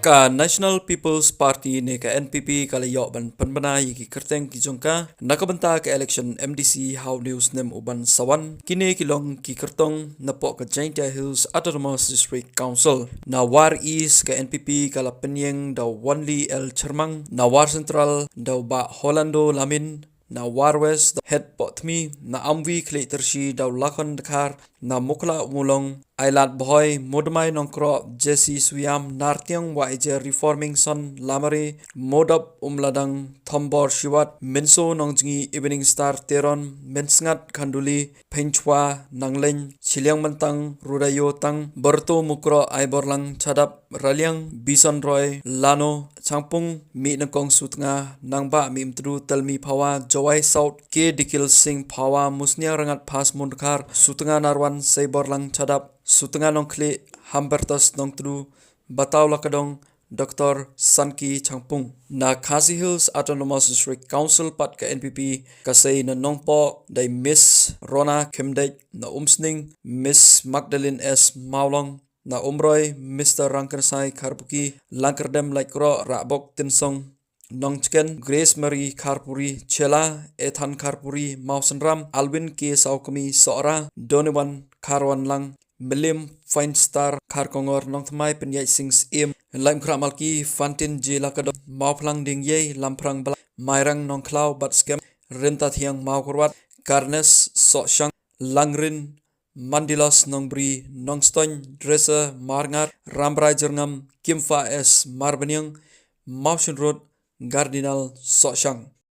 ka National People's Party ne ka NPP kala yok ban penbana ki Kyrtong ki jong ka nakabenta ka election MDC how news nem uban sawan kine kilong ki Kyrtong na po ka Jhadc Hills Autonomous District Council na war east ka NPP kala pdiang daw only el Chermang na war central daw ba Holando lamin na war west head potmi na amwi kletershi daw lakon dakar na mukla mulong ailat boy modmai nongkro jesi suyam nartyang waije reforming son lamari modap umladang thombor shiwat minso nongjingi evening star teron mensngat khanduli pynsawa nangleng chiliang mantang rudayo tang berto mukro aiborlang chadap raliang bison roy lano changpung mi nangkong sutnga nangba mi mtru telmi phawa jawai south ke dikil sing phawa musnya rangat pas mundkar sutnga narwan seiborlang chadap sutnga nongkle hambertas nongtru bataw lakadong Dr. Sanki Changpung na Khadc Hills Autonomous District Council pat ka NPP kasay na nongpo day Miss Rona Kimdek na umsning Miss Magdalene S. Maulong na umroy Mr. Rankersai Karpuki Lankerdem Laikro Rabok Tinsong Nongchken Grace Marie Karpuri Chela Ethan Karpuri Mausenram Alvin K. Saukami Sora Donovan Karwan Lang Milim Feinstar Karkongor Nongtmai Penyai Sings Im Laim Kramalki Fantin J. Lakado Mauplang Ding Ye Lamprang Bala Mairang Nongklau Batskem Renta Thiang Maukurwat Karnes Sokshang Langrin Mandilos Nongbri Nongstoin Dresser Marngar Rambrai Jerngam Kimfa S. Marbanyang Mausen Road Cardinal Sokshang